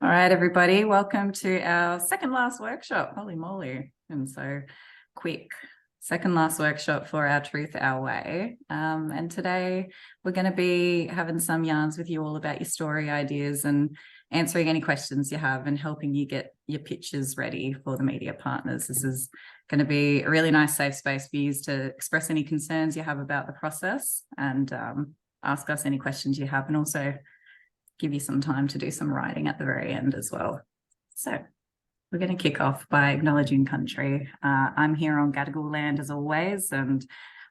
All right, everybody, welcome to our second last workshop. Holy moly, and so quick. Second last workshop for our Truth Our Way. And today we're going to be having some yarns with you all about your story ideas and answering any questions you have and helping you get your pitches ready for the media partners. This is going to be a really nice safe space for you to express any concerns you have about the process and ask us any questions you have, and also give you some time to do some writing at the very end as well. So we're going to kick off by acknowledging country. I'm here on Gadigal land as always, and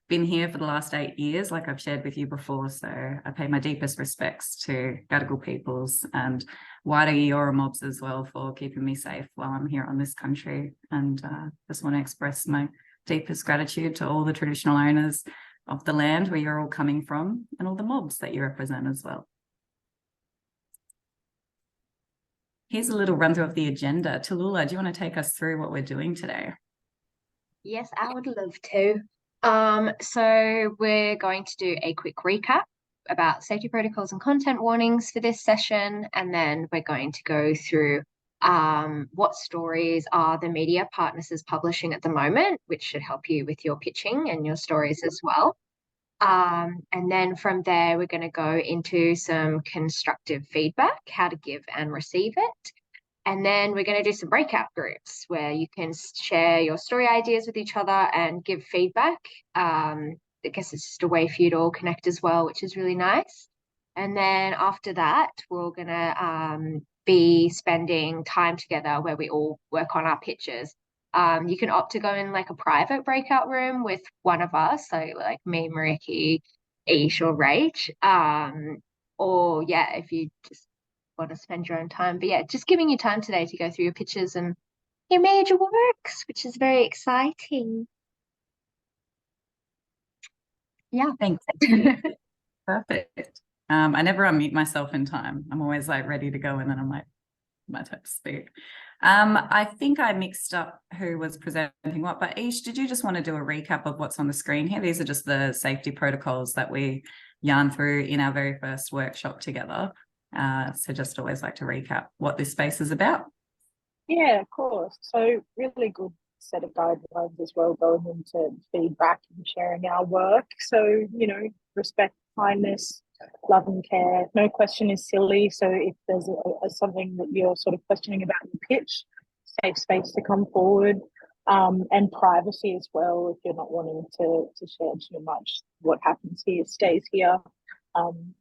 been here for the last 8 years, like I've shared with you before. So I pay my deepest respects to Gadigal peoples and wider Eora mobs as well for keeping me safe while I'm here on this country. And just want to express my deepest gratitude to all the traditional owners of the land where you're all coming from and all the mobs that you represent as well. Here's a little run through of the agenda. Tallulah, do you want to take us through what we're doing today? Yes, I would love to. So we're going to do a quick recap about safety protocols and content warnings for this session, and then we're going to go through what stories are the media partners publishing at the moment, which should help you with your pitching and your stories as well. And then from there, we're going to go into some constructive feedback, how to give and receive it. And then we're going to do some breakout groups where you can share your story ideas with each other and give feedback. I guess it's just a way for you to all connect as well, which is really nice. And then after that, we're going to be spending time together where we all work on our pitches. You can opt to go in like a private breakout room with one of us, so like me, Mariki, Ish, or Rach. Or yeah, if you just want to spend your own time. But yeah, just giving you time today to go through your pitches and your major works, which is very exciting. Yeah. Thanks. Perfect. I never unmute myself in time. I'm always like ready to go, and then I'm like, my time to speak. I think I mixed up who was presenting what, but Ish, did you just want to do a recap of what's on the screen here? These are just the safety protocols that we yarn through in our very first workshop together. So just always like to recap what this space is about. Yeah, of course. So really good set of guidelines as well going into feedback and sharing our work. So, respect, kindness, love and care. No question is silly. So if there's something that you're sort of questioning about in the pitch, safe space to come forward. And privacy as well. If you're not wanting to share too much, what happens here stays here.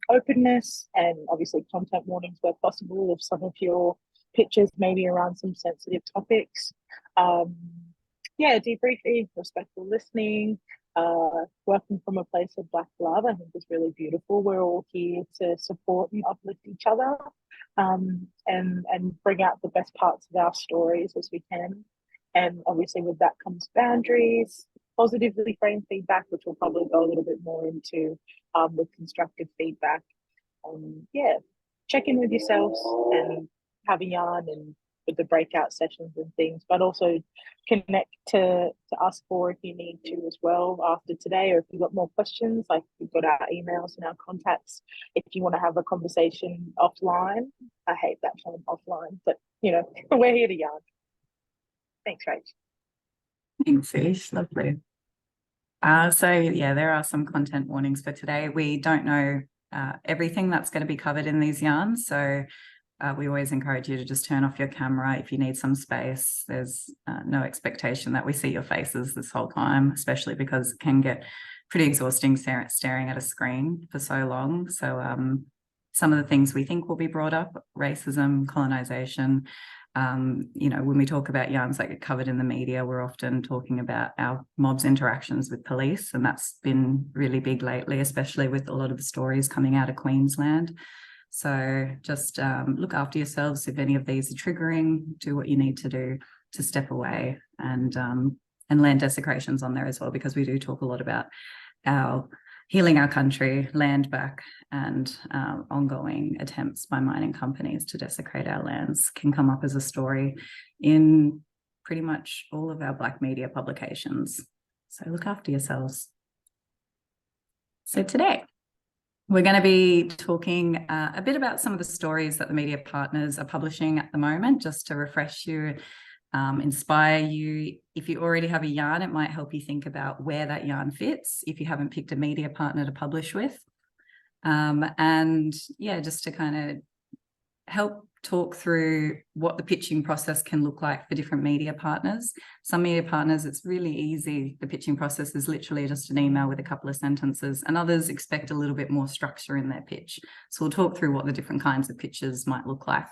Openness and obviously content warnings where possible if some of your pitches maybe around some sensitive topics. Debriefing, respectful listening, working from a place of Black love, I think is really beautiful. We're all here to support and uplift each other, and bring out the best parts of our stories as we can. And obviously with that comes boundaries, positively framed feedback, which we'll probably go a little bit more into with constructive feedback. Check in with yourselves and have a yarn and with the breakout sessions and things, but also connect to us four if you need to as well after today, or if you've got more questions, like we've got our emails and our contacts. If you want to have a conversation offline, I hate that term offline, but we're here to yarn. Thanks, Rach. Thanks, Ish. Lovely. There are some content warnings for today. We don't know everything that's going to be covered in these yarns, so we always encourage you to just turn off your camera if you need some space. There's no expectation that we see your faces this whole time, especially because it can get pretty exhausting staring at a screen for so long. So some of the things we think will be brought up: racism, colonization. When we talk about yarns that get covered in the media, we're often talking about our mob's interactions with police, and that's been really big lately, especially with a lot of the stories coming out of Queensland. So just look after yourselves. If any of these are triggering, do what you need to do to step away, and land desecration's on there as well, because we do talk a lot about our healing our country, land back, and ongoing attempts by mining companies to desecrate our lands can come up as a story in pretty much all of our Black media publications. So look after yourselves. So today, We're going to be talking a bit about some of the stories that the media partners are publishing at the moment, just to refresh you, inspire you. If you already have a yarn, it might help you think about where that yarn fits if you haven't picked a media partner to publish with. And yeah, just to kind of help talk through what the pitching process can look like for different media partners. Some media partners, it's really easy. The pitching process is literally just an email with a couple of sentences, and others expect a little bit more structure in their pitch. So we'll talk through what the different kinds of pitches might look like.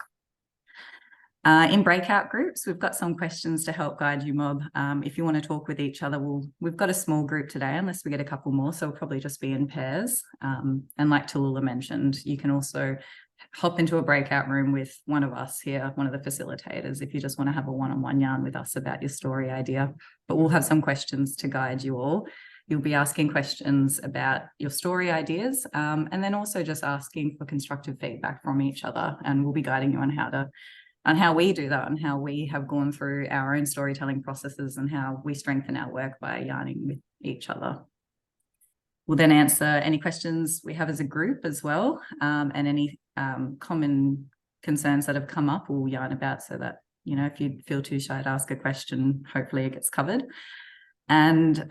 In breakout groups, we've got some questions to help guide you, Mob. If you want to talk with each other, we've got a small group today, unless we get a couple more, so we'll probably just be in pairs. And like Tallulah mentioned, you can also hop into a breakout room with one of us here, one of the facilitators, if you just want to have a one-on-one yarn with us about your story idea. But we'll have some questions to guide you all. You'll be asking questions about your story ideas, and then also just asking for constructive feedback from each other. And we'll be guiding you on how we do that, and how we have gone through our own storytelling processes and how we strengthen our work by yarning with each other. We'll then answer any questions we have as a group as well, and any common concerns that have come up we'll yarn about, so that, you know, if you feel too shy to ask a question, hopefully it gets covered. And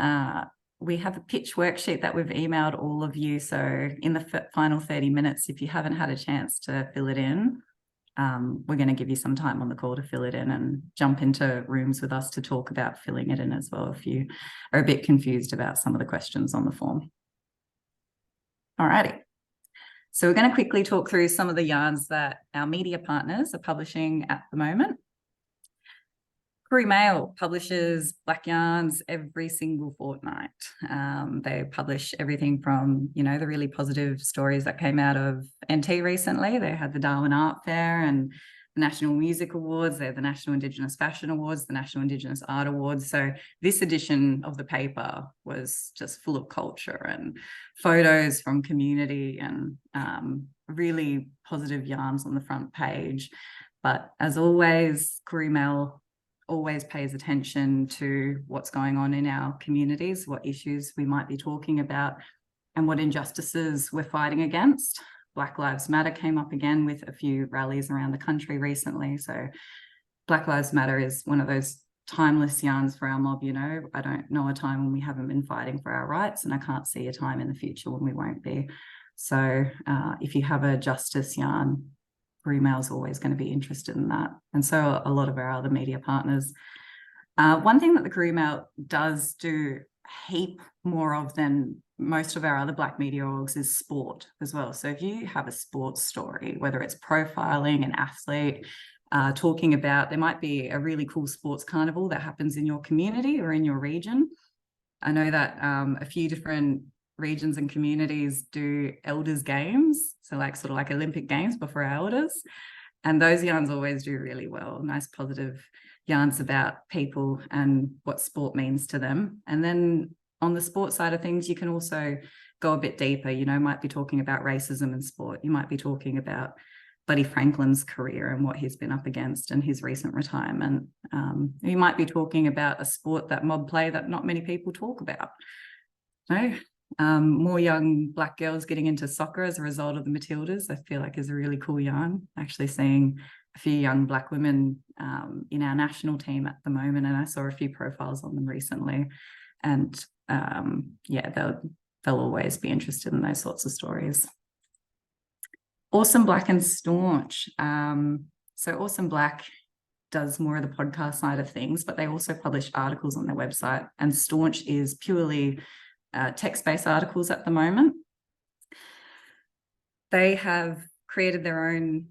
we have a pitch worksheet that we've emailed all of you. So in the final 30 minutes, if you haven't had a chance to fill it in, we're going to give you some time on the call to fill it in and jump into rooms with us to talk about filling it in as well, if you are a bit confused about some of the questions on the form. All righty. So we're going to quickly talk through some of the yarns that our media partners are publishing at the moment. Koori Mail publishes black yarns every single fortnight. They publish everything from, you know, the really positive stories that came out of NT recently. They had the Darwin Art Fair and the National Music Awards. They're the National Indigenous Fashion Awards, the National Indigenous Art Awards. So this edition of the paper was just full of culture and photos from community and really positive yarns on the front page. But as always, Koori Mail always pays attention to what's going on in our communities, what issues we might be talking about, and what injustices we're fighting against. Black Lives Matter came up again with a few rallies around the country recently. So Black Lives Matter is one of those timeless yarns for our mob. You know, I don't know a time when we haven't been fighting for our rights, and I can't see a time in the future when we won't be. So if you have a justice yarn, Koori Mail is always going to be interested in that. And so a lot of our other media partners. One thing that the Koori Mail does do a heap more of than most of our other black media orgs is sport as well. So if you have a sports story, whether it's profiling an athlete, talking about, there might be a really cool sports carnival that happens in your community or in your region. I know that a few different regions and communities do elders games, so like sort of like Olympic games but for elders, and those yarns always do really well. Nice positive yarns about people and what sport means to them. And then on the sports side of things, you can also go a bit deeper. You know, might be talking about racism in sport. You might be talking about Buddy Franklin's career and what he's been up against and his recent retirement. You might be talking about a sport that mob play that not many people talk about. No. More young black girls getting into soccer as a result of the Matildas, I feel like is a really cool yarn. Actually seeing a few young black women in our national team at the moment, and I saw a few profiles on them recently. And yeah, they'll always be interested in those sorts of stories. Awesome Black and Staunch. So Awesome Black does more of the podcast side of things, but they also publish articles on their website, and Staunch is purely text-based articles at the moment. They have created their own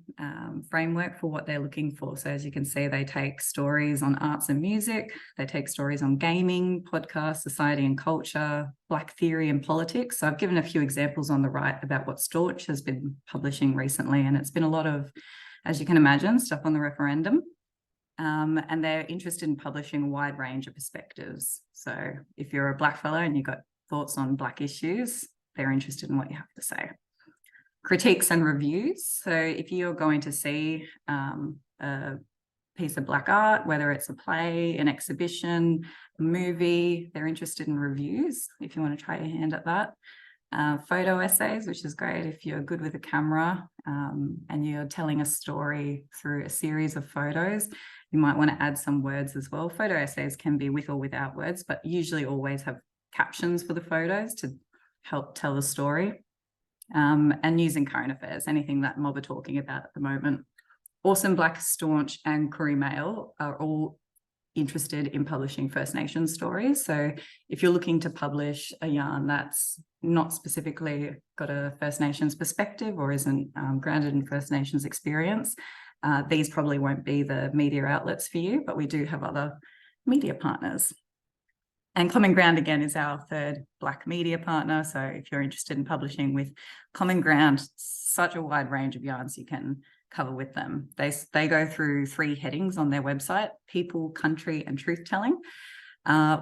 framework for what they're looking for. So as you can see, they take stories on arts and music, they take stories on gaming, podcasts, society and culture, Black theory and politics. So I've given a few examples on the right about what Staunch has been publishing recently, and it's been a lot of, as you can imagine, stuff on the referendum. And they're interested in publishing a wide range of perspectives. So if you're a black fellow and you've got thoughts on black issues, they're interested in what you have to say. Critiques and reviews. So if you're going to see a piece of black art, whether it's a play, an exhibition, a movie, they're interested in reviews if you want to try your hand at that. photo essays, which is great if you're good with a camera and you're telling a story through a series of photos. You might want to add some words as well. Photo essays can be with or without words, but usually always have captions for the photos to help tell the story. And using current affairs, anything that mob are talking about at the moment. Awesome Black, Staunch and Koori Mail are all interested in publishing First Nations stories. So if you're looking to publish a yarn that's not specifically got a First Nations perspective or isn't grounded in First Nations experience, these probably won't be the media outlets for you, but we do have other media partners. And Common Ground, again, is our third Black media partner. So if you're interested in publishing with Common Ground, such a wide range of yarns you can cover with them. They go through 3 headings on their website: people, country, and truth-telling,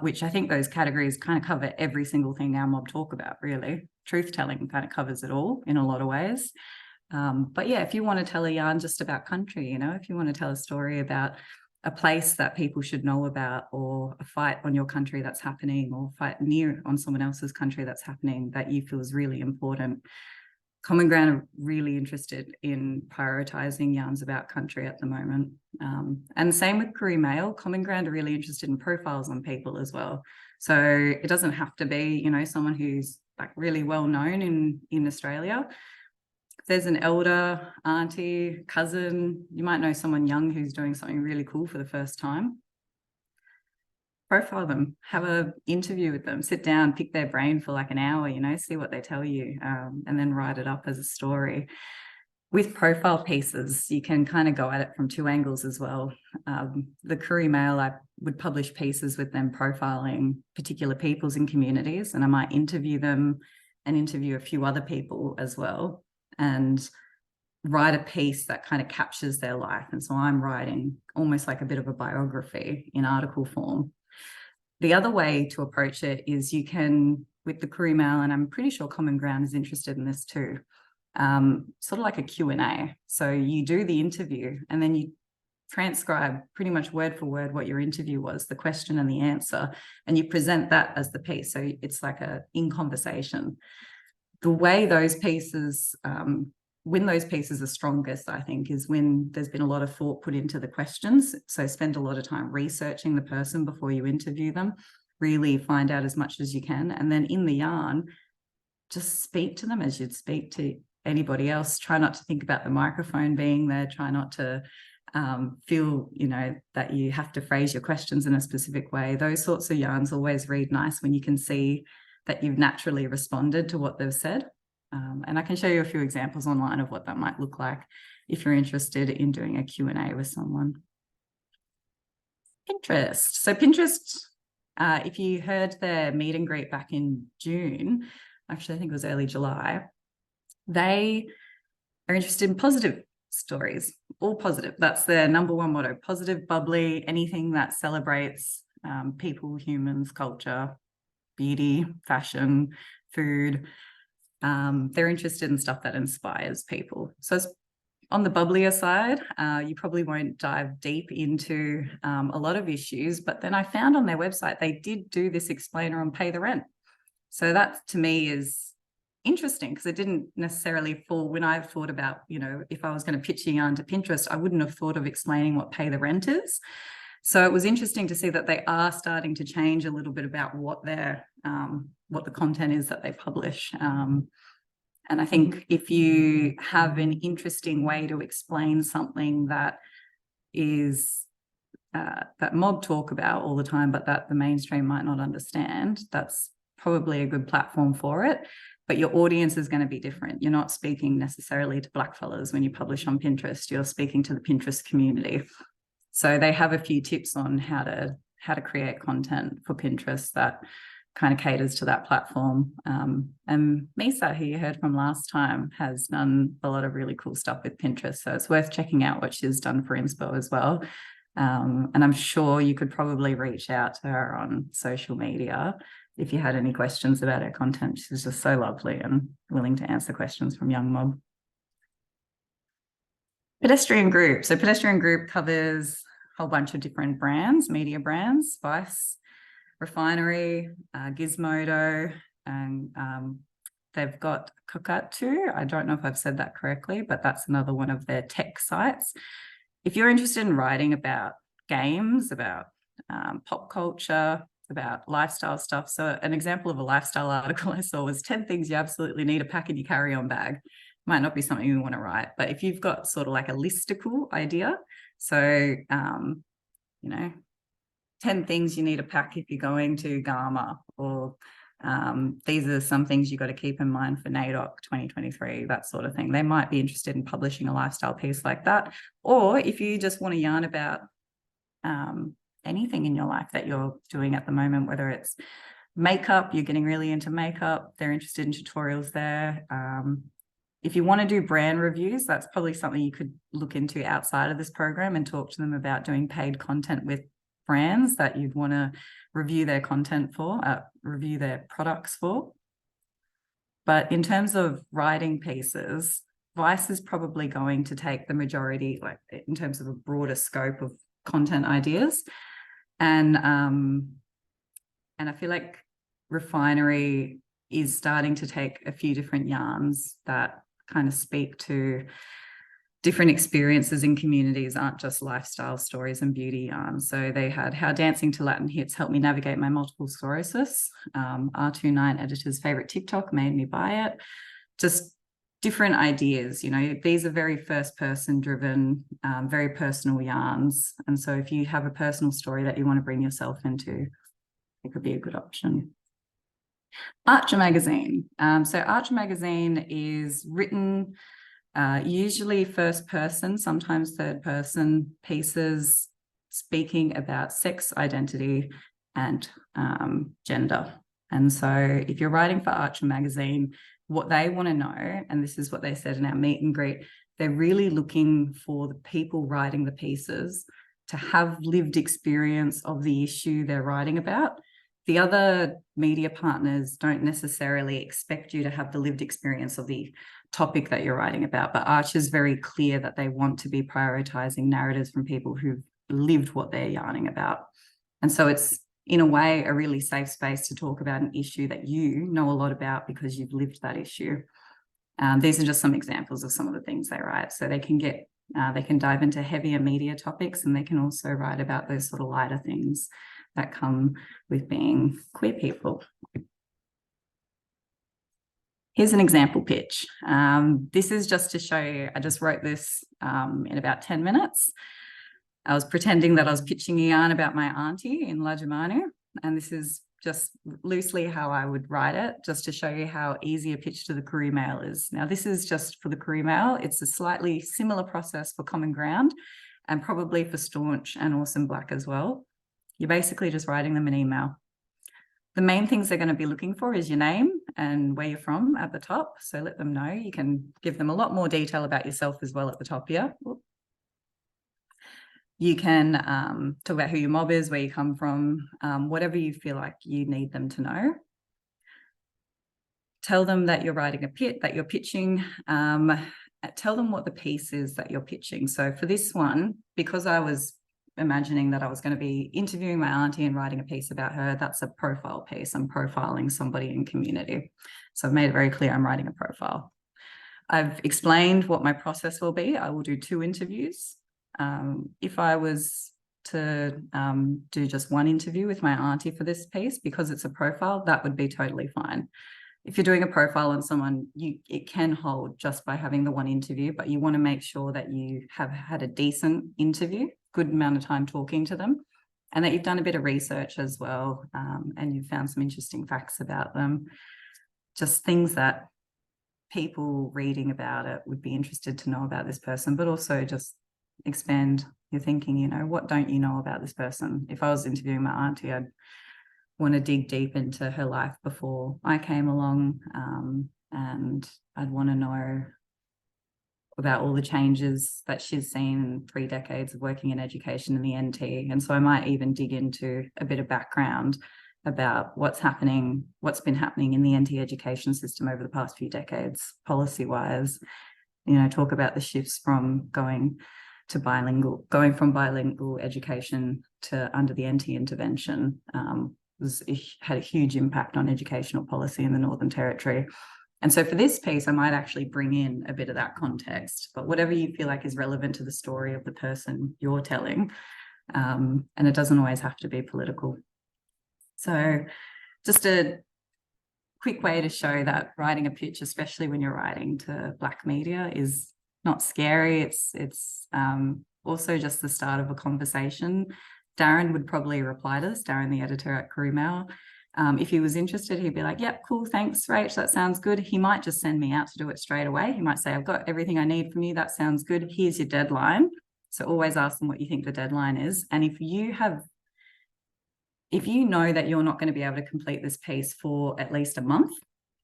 which I think those categories kind of cover every single thing our mob talk about, really. Truth-telling kind of covers it all in a lot of ways. But yeah, if you want to tell a yarn just about country, you know, if you want to tell a story about a place that people should know about, or a fight on your country that's happening, or fight near on someone else's country that's happening that you feel is really important, Common Ground are really interested in prioritising yarns about country at the moment. And same with Koori Mail. Common Ground are really interested in profiles on people as well. So it doesn't have to be, you know, someone who's like really well known in Australia. If there's an elder, auntie, cousin, you might know someone young who's doing something really cool for the first time. Profile them, have an interview with them, sit down, pick their brain for like an hour, you know, see what they tell you, and then write it up as a story. With profile pieces, you can kind of go at it from 2 angles as well. The Koori Mail, I would publish pieces with them profiling particular peoples in communities, and I might interview them and interview a few other people as well, and write a piece that kind of captures their life. And so I'm writing almost like a bit of a biography in article form. The other way to approach it is you can, with the Koori Mail, and I'm pretty sure Common Ground is interested in this too, sort of like a Q&A. So you do the interview and then you transcribe pretty much word for word what your interview was, the question and the answer, and you present that as the piece. So it's like a in conversation. The way those pieces, when those pieces are strongest, I think, is when there's been a lot of thought put into the questions. So spend a lot of time researching the person before you interview them, really find out as much as you can. And then in the yarn, just speak to them as you'd speak to anybody else. Try not to think about the microphone being there. Try not to feel, you know, that you have to phrase your questions in a specific way. Those sorts of yarns always read nice when you can see that you've naturally responded to what they've said. And I can show you a few examples online of what that might look like if you're interested in doing a Q&A with someone. Pinterest. So Pinterest, if you heard their meet and greet back in June, actually I think it was early July, they are interested in positive stories, all positive. That's their number 1 motto: positive, bubbly, anything that celebrates people, humans, culture, beauty, fashion, food. They're interested in stuff that inspires people. So on the bubblier side, you probably won't dive deep into a lot of issues, but then I found on their website they did do this explainer on pay the rent. So that to me is interesting, because it didn't necessarily fall when I thought about, you know, if I was going to pitch a yarn to Pinterest, I wouldn't have thought of explaining what pay the rent is. So it was interesting to see that they are starting to change a little bit about what their what the content is that they publish. And I think if you have an interesting way to explain something that is that mob talk about all the time, but that the mainstream might not understand, that's probably a good platform for it. But your audience is going to be different. You're not speaking necessarily to blackfellas when you publish on Pinterest. You're speaking to the Pinterest community. So they have a few tips on how to create content for Pinterest that kind of caters to that platform. And Misa, who you heard from last time, has done a lot of really cool stuff with Pinterest. So it's worth checking out what she's done for Inspo as well. And I'm sure you could probably reach out to her on social media if you had any questions about her content. She's just so lovely and willing to answer questions from young mob. Pedestrian Group. So Pedestrian Group covers a whole bunch of different brands, media brands: Spice, Refinery, Gizmodo, and they've got Kokatu. I don't know if I've said that correctly, but that's another one of their tech sites. If you're interested in writing about games, about pop culture, about lifestyle stuff. So an example of a lifestyle article I saw was 10 things you absolutely need to pack in your carry-on bag. Might not be something you want to write, but if you've got sort of like a listicle idea, so, 10 things you need to pack if you're going to Garma, or these are some things you've got to keep in mind for NAIDOC 2023, that sort of thing. They might be interested in publishing a lifestyle piece like that. Or if you just want to yarn about anything in your life that you're doing at the moment, whether it's makeup, you're getting really into makeup, they're interested in tutorials there. If you want to do brand reviews, that's probably something you could look into outside of this program and talk to them about doing paid content with brands that you'd want to review their content for, review their products for. But in terms of writing pieces, Vice is probably going to take the majority, like in terms of a broader scope of content ideas. And I feel like Refinery is starting to take a few different yarns that kind of speak to different experiences in communities, aren't just lifestyle stories and beauty yarns. So they had How Dancing to Latin Hits Helped Me Navigate My Multiple Sclerosis. R29 editor's favorite TikTok made me buy it. Just different ideas, these are very first person driven, very personal yarns. And so if you have a personal story that you want to bring yourself into, it could be a good option. Archer Magazine. So Archer Magazine is written usually first person, sometimes third person pieces speaking about sex, identity, and gender. And so if you're writing for Archer Magazine, what they want to know, and this is what they said in our meet and greet, they're really looking for the people writing the pieces to have lived experience of the issue they're writing about. The other media partners don't necessarily expect you to have the lived experience of the topic that you're writing about, but Archer's very clear that they want to be prioritizing narratives from people who've lived what they're yarning about. And so it's, in a way, a really safe space to talk about an issue that you know a lot about because you've lived that issue. These are just some examples of some of the things they write. So they can dive into heavier media topics, and they can also write about those sort of lighter things that come with being queer people. Here's an example pitch. This is just to show you, I just wrote this in about 10 minutes. I was pretending that I was pitching a yarn about my auntie in Lajamanu, and this is just loosely how I would write it, just to show you how easy a pitch to the Courier Mail is. Now, this is just for the Courier Mail. It's a slightly similar process for Common Ground and probably for Staunch and Awesome Black as well. You're basically just writing them an email. The main things they're going to be looking for is your name and where you're from at the top. So let them know. You can give them a lot more detail about yourself as well at the top here. You can talk about who your mob is, where you come from, whatever you feel like you need them to know. Tell them that you're writing that you're pitching. Tell them what the piece is that you're pitching. So for this one, because I was imagining that I was going to be interviewing my auntie and writing a piece about her, that's a profile piece. I'm profiling somebody in community. So I've made it very clear I'm writing a profile. I've explained what my process will be. I will do 2 interviews. If I was to do just 1 interview with my auntie for this piece, because it's a profile, that would be totally fine. If you're doing a profile on someone, it can hold just by having the 1 interview, but you want to make sure that you have had a decent interview, good amount of time talking to them, and that you've done a bit of research as well, and you've found some interesting facts about them, just things that people reading about it would be interested to know about this person, but also just expand your thinking, what don't you know about this person? If I was interviewing my auntie, I'd want to dig deep into her life before I came along, and I'd want to know about all the changes that she's seen in 3 decades of working in education in the NT. And so I might even dig into a bit of background about what's been happening in the NT education system over the past few decades, policy-wise, talk about the shifts from going from bilingual education to under the NT intervention. Had a huge impact on educational policy in the Northern Territory. And so for this piece, I might actually bring in a bit of that context, but whatever you feel like is relevant to the story of the person you're telling. And it doesn't always have to be political. So just a quick way to show that writing a pitch, especially when you're writing to Black media, is not scary. It's also just the start of a conversation. Darren would probably reply to this, Darren, the editor at Career Mail. If he was interested, he'd be like, yep, cool, thanks, Rach, that sounds good. He might just send me out to do it straight away. He might say, I've got everything I need from you. That sounds good. Here's your deadline. So always ask them what you think the deadline is. And if you know that you're not going to be able to complete this piece for at least a month,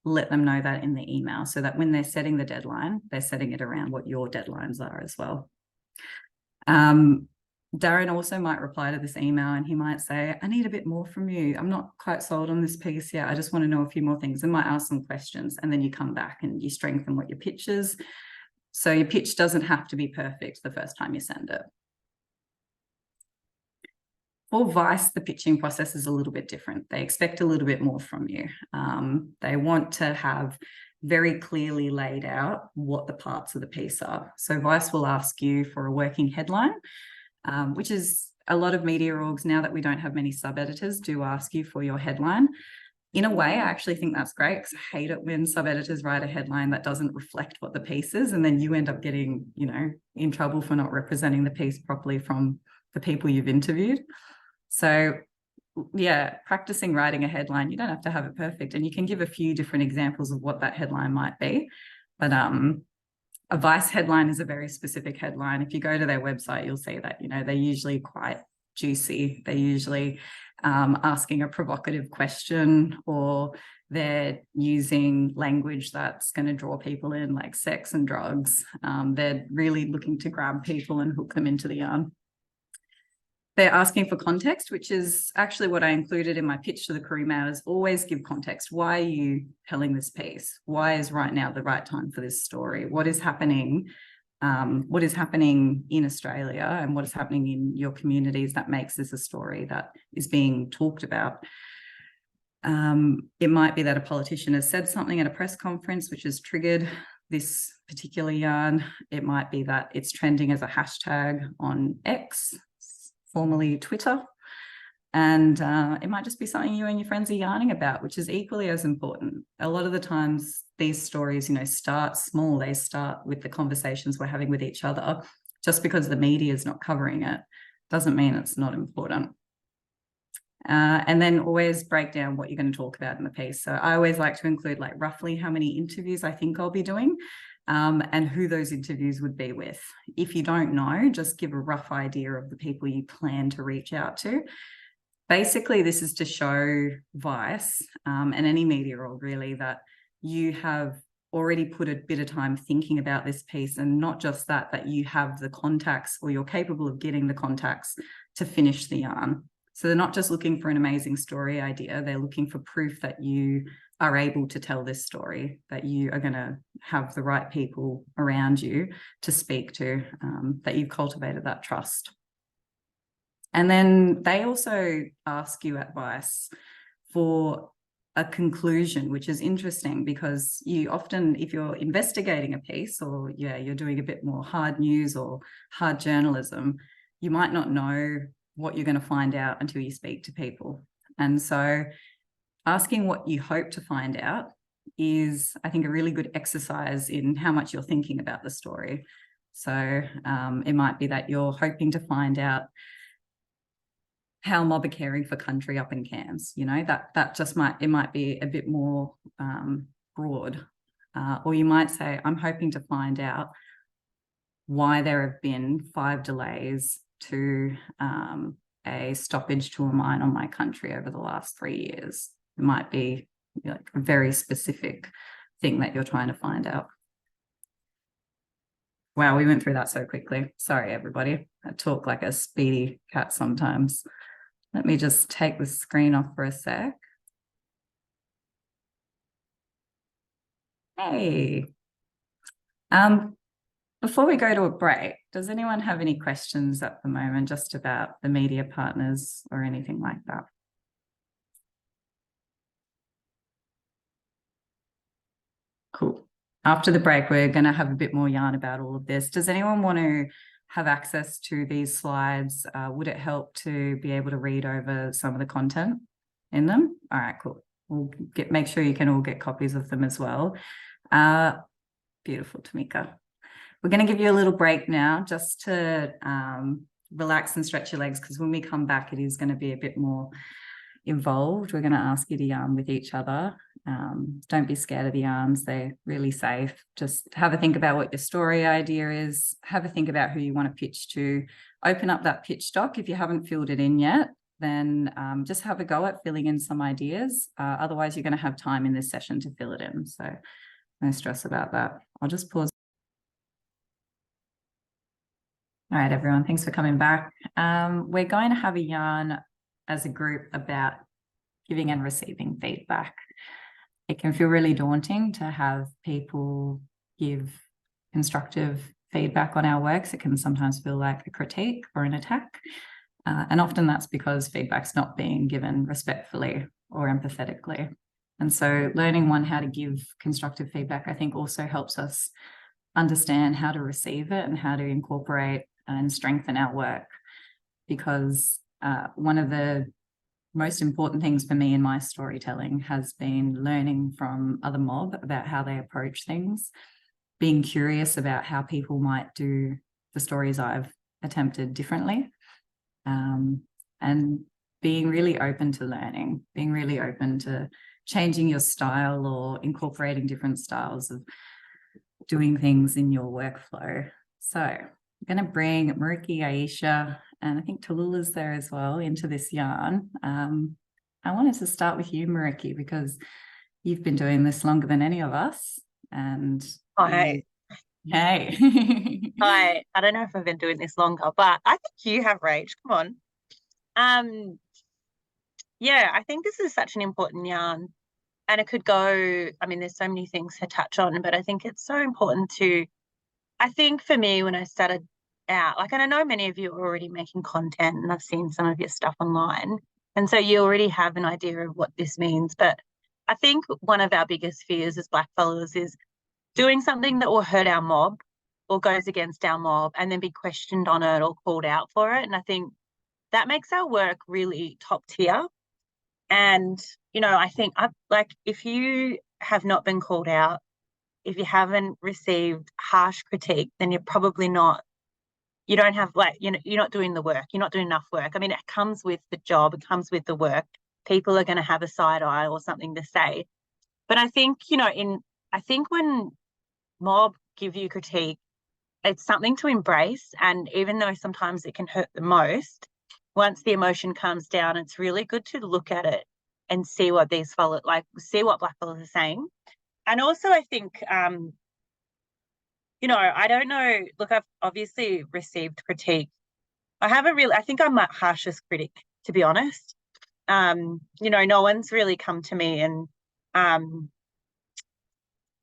let them know that in the email so that when they're setting the deadline, they're setting it around what your deadlines are as well. Darren also might reply to this email and he might say, I need a bit more from you. I'm not quite sold on this piece yet. I just want to know a few more things. And might ask some questions, and then you come back and you strengthen what your pitch is. So your pitch doesn't have to be perfect the first time you send it. For Vice, the pitching process is a little bit different. They expect a little bit more from you. They want to have very clearly laid out what the parts of the piece are. So Vice will ask you for a working headline, which is a lot of media orgs, now that we don't have many sub-editors, do ask you for your headline. In a way, I actually think that's great, because I hate it when sub-editors write a headline that doesn't reflect what the piece is, and then you end up getting, in trouble for not representing the piece properly from the people you've interviewed. So yeah, practicing writing a headline, you don't have to have it perfect, and you can give a few different examples of what that headline might be. But a Vice headline is a very specific headline. If you go to their website, you'll see that, they're usually quite juicy. They're usually asking a provocative question, or they're using language that's going to draw people in, like sex and drugs. They're really looking to grab people and hook them into the yarn. They're asking for context, which is actually what I included in my pitch to the Career Mail, is always give context. Why are you telling this piece? Why is right now the right time for this story? What is happening? What is happening in Australia, and what is happening in your communities that makes this a story that is being talked about? It might be that a politician has said something at a press conference which has triggered this particular yarn. It might be that it's trending as a hashtag on X, formerly Twitter, and it might just be something you and your friends are yarning about, which is equally as important. A lot of the times these stories, start small. They start with the conversations we're having with each other. Just because the media is not covering it doesn't mean it's not important. And then always break down what you're going to talk about in the piece. So I always like to include like roughly how many interviews I think I'll be doing, and who those interviews would be with. If you don't know, just give a rough idea of the people you plan to reach out to. Basically, this is to show Vice and any media org really that you have already put a bit of time thinking about this piece, and not just that, that you have the contacts, or you're capable of getting the contacts to finish the yarn. So they're not just looking for an amazing story idea, they're looking for proof that you are able to tell this story, that you are going to have the right people around you to speak to, that you've cultivated that trust. And then they also ask you at Vice for a conclusion, which is interesting, because you often, if you're investigating a piece, or you're doing a bit more hard news or hard journalism, you might not know what you're going to find out until you speak to people. And so asking what you hope to find out is, I think, a really good exercise in how much you're thinking about the story. So it might be that you're hoping to find out how mob are caring for country up in Cairns, that just might be a bit more broad. Or you might say, I'm hoping to find out why there have been 5 delays to a stoppage to a mine on my country over the last 3 years. It might be like a very specific thing that you're trying to find out. Wow, we went through that so quickly. Sorry, everybody. I talk like a speedy cat sometimes. Let me just take the screen off for a sec. Hey. Before we go to a break, does anyone have any questions at the moment just about the media partners or anything like that? after the break, we're going to have a bit more yarn about all of this. Does anyone want to have access to these slides? Would it help to be able to read over some of the content in them? All right, cool. We'll make sure you can all get copies of them as well. Beautiful, Tamika. We're going to give you a little break now just to relax and stretch your legs, because when we come back, it is going to be a bit more involved. We're going to ask you to yarn with each other. Don't be scared of the yarns. They're really safe. Just have a think about what your story idea is. Have a think about who you want to pitch to. Open up that pitch doc. If you haven't filled it in yet, then just have a go at filling in some ideas. Otherwise, you're going to have time in this session to fill it in. So no stress about that. I'll just pause. All right, everyone, thanks for coming back. We're going to have a yarn as a group about giving and receiving feedback. It can feel really daunting to have people give constructive feedback on our works. It can sometimes feel like a critique or an attack. And often that's because feedback's not being given respectfully or empathetically. And so learning how to give constructive feedback, I think, also helps us understand how to receive it and how to incorporate and strengthen our work. Because one of the most important things for me in my storytelling has been learning from other mob about how they approach things, being curious about how people might do the stories I've attempted differently, and being really open to learning, being really open to changing your style or incorporating different styles of doing things in your workflow. So I'm going to bring Maruki, Aisha, and I think Tallulah's there as well into this yarn. I wanted to start with you, Maruki, because you've been doing this longer than any of us. And Hi. Hey. Hi. I don't know if I've been doing this longer, but I think you have, Rach. Come on. Yeah, I think this is such an important yarn. And it could go, I mean, there's so many things to touch on, but I think it's so important I think for me, when I started out, and I know many of you are already making content and I've seen some of your stuff online. And so you already have an idea of what this means. But I think one of our biggest fears as blackfellas is doing something that will hurt our mob or goes against our mob and then be questioned on it or called out for it. And I think that makes our work really top tier. And, I think if you have not been called out, if you haven't received harsh critique, then you're probably you don't have you're not doing the work. You're not doing enough work. I mean, it comes with the job. It comes with the work. People are going to have a side eye or something to say. But I think, I think when mob give you critique, it's something to embrace. And even though sometimes it can hurt the most, once the emotion comes down, it's really good to look at it and see what see what blackfellas are saying. And also I think, I don't know, look, I've obviously received critique. I think I'm my harshest critic, to be honest. No one's really come to me and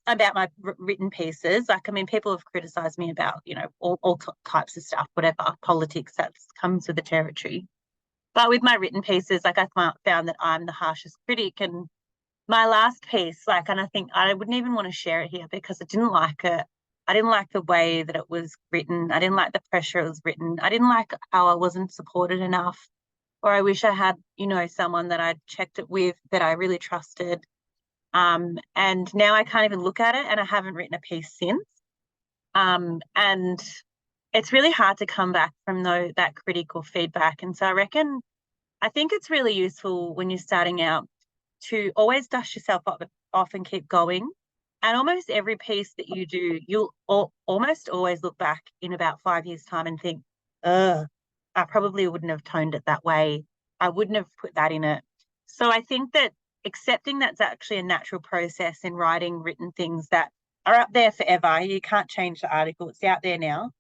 about my written pieces. People have criticized me about, all types of stuff, whatever, politics, that comes with the territory. But with my written pieces, I found that I'm the harshest critic. And my last piece, and I think I wouldn't even want to share it here because I didn't like it. I didn't like the way that it was written. I didn't like the pressure it was written. I didn't like how I wasn't supported enough. Or I wish I had, someone that I'd checked it with that I really trusted. And now I can't even look at it, and I haven't written a piece since. And it's really hard to come back from that critical feedback. And so I think it's really useful when you're starting out to always dust yourself off and keep going. And almost every piece that you do, you'll almost always look back in about 5 years' time and think, I probably wouldn't have toned it that way. I wouldn't have put that in it. So I think that accepting that's actually a natural process in writing written things that are up there forever. You can't change the article. It's out there now.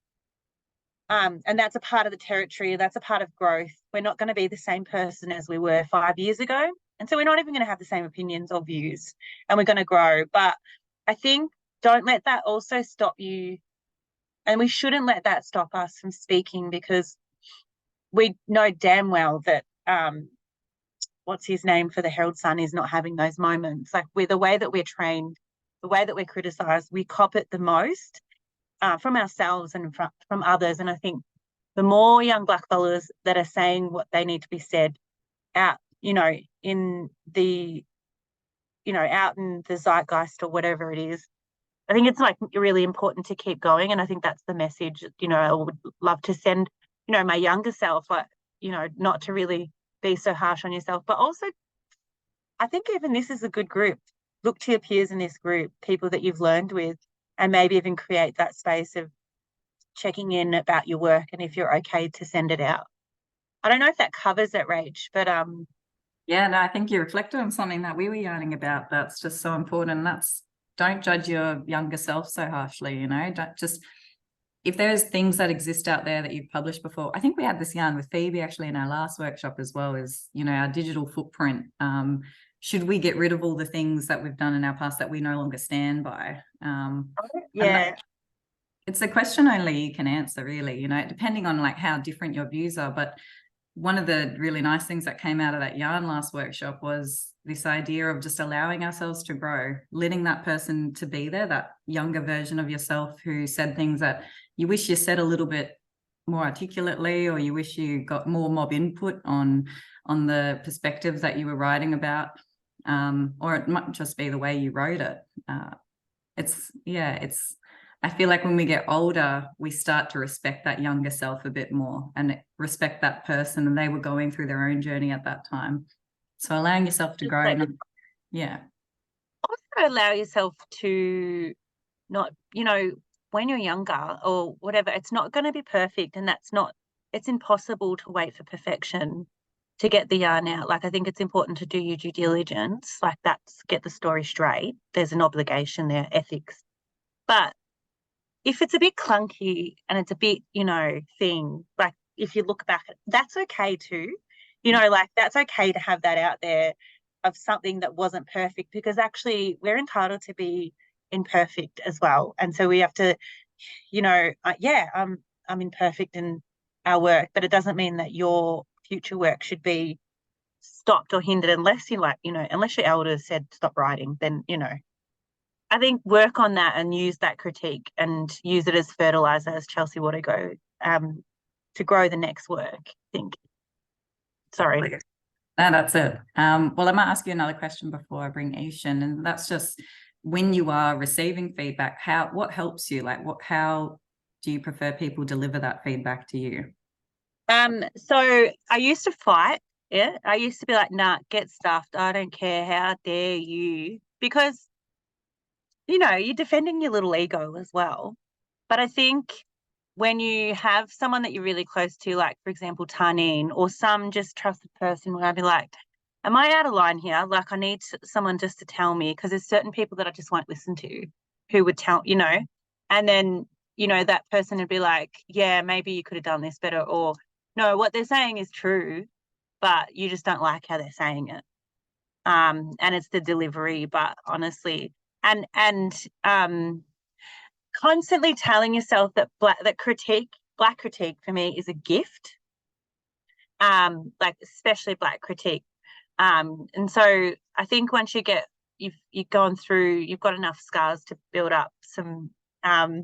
And that's a part of the territory. That's a part of growth. We're not going to be the same person as we were 5 years ago. And so we're not even going to have the same opinions or views, and we're going to grow. But I think don't let that also stop you. And we shouldn't let that stop us from speaking, because we know damn well that what's his name for the Herald Sun is not having those moments. With the way that we're trained, the way that we're criticised, we cop it the most from ourselves and from others. And I think the more young Black fellas that are saying what they need to be said out, in the, out in the zeitgeist or whatever it is, I think it's like really important to keep going. And I think that's the message, I would love to send, my younger self, like, not to really be so harsh on yourself, but also I think even this is a good group. Look to your peers in this group, people that you've learned with, and maybe even create that space of checking in about your work and if you're okay to send it out. I don't know if that covers it, Rach, but yeah, no, I think you reflected on something that we were yarning about that's just so important. That's, don't judge your younger self so harshly, don't just, if there's things that exist out there that you've published before. I think we had this yarn with Phoebe actually in our last workshop as well, is, our digital footprint. Should we get rid of all the things that we've done in our past that we no longer stand by? yeah. It's a question only you can answer, really, depending on like how different your views are. But one of the really nice things that came out of that yarn last workshop was this idea of just allowing ourselves to grow, letting that person to be there, that younger version of yourself who said things that you wish you said a little bit more articulately, or you wish you got more mob input on the perspectives that you were writing about, or it might just be the way you wrote it. I feel like when we get older, we start to respect that younger self a bit more and respect that person, and they were going through their own journey at that time. So allowing yourself to grow. Yeah. Also allow yourself to not, when you're younger or whatever, it's not going to be perfect, and it's impossible to wait for perfection to get the yarn out. Like, I think it's important to do your due diligence, like that's get the story straight. There's an obligation there, ethics. But if it's a bit clunky and it's a bit, thing, like if you look back, that's okay too. Like that's okay to have that out there of something that wasn't perfect, because actually we're entitled to be imperfect as well. And so we have to, I'm imperfect in our work, but it doesn't mean that your future work should be stopped or hindered unless unless your elders said stop writing, then, I think work on that and use that critique and use it as fertilizer, as Chelsea Watergo, to grow the next work, I think. Sorry. No, that's it. Well, I might ask you another question before I bring Ishan, and that's just when you are receiving feedback, what helps you? Like how do you prefer people deliver that feedback to you? So I used to fight. Yeah. I used to be like, nah, get stuffed. I don't care. How dare you? Because you're defending your little ego as well. But I think when you have someone that you're really close to, like, for example, Tarneen, or some just trusted person, where I'd be like, am I out of line here? Like, I need someone just to tell me, because there's certain people that I just won't listen to who would tell, and then, that person would be like, yeah, maybe you could have done this better, or no, what they're saying is true, but you just don't like how they're saying it. And it's the delivery, but honestly, and constantly telling yourself that black critique for me is a gift, like especially black critique. And so I think once you've gone through, you've got enough scars to build up some, like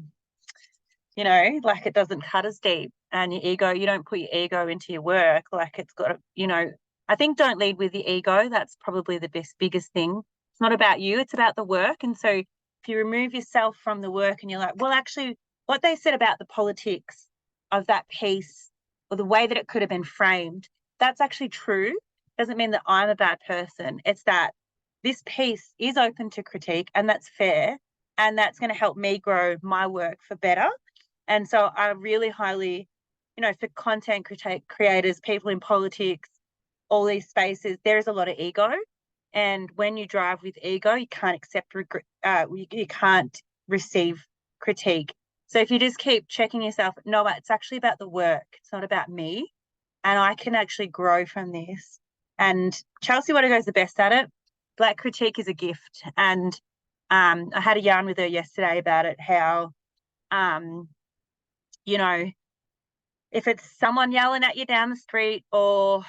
it doesn't cut as deep, and your ego, you don't put your ego into your work. Like it's got to, I think don't lead with the ego. That's probably the biggest thing. It's not about you, it's about the work. And so if you remove yourself from the work and you're like, well, actually what they said about the politics of that piece or the way that it could have been framed, that's actually true. Doesn't mean that I'm a bad person. It's that this piece is open to critique, and that's fair, and that's going to help me grow my work for better. And so I really highly, for content creators, people in politics, all these spaces, there is a lot of ego. And when you drive with ego, you can't accept you can't receive critique. So if you just keep checking yourself, no, it's actually about the work. It's not about me. And I can actually grow from this. And Chelsea Watergo is the best at it. Black critique is a gift. And I had a yarn with her yesterday about it, how, if it's someone yelling at you down the street, or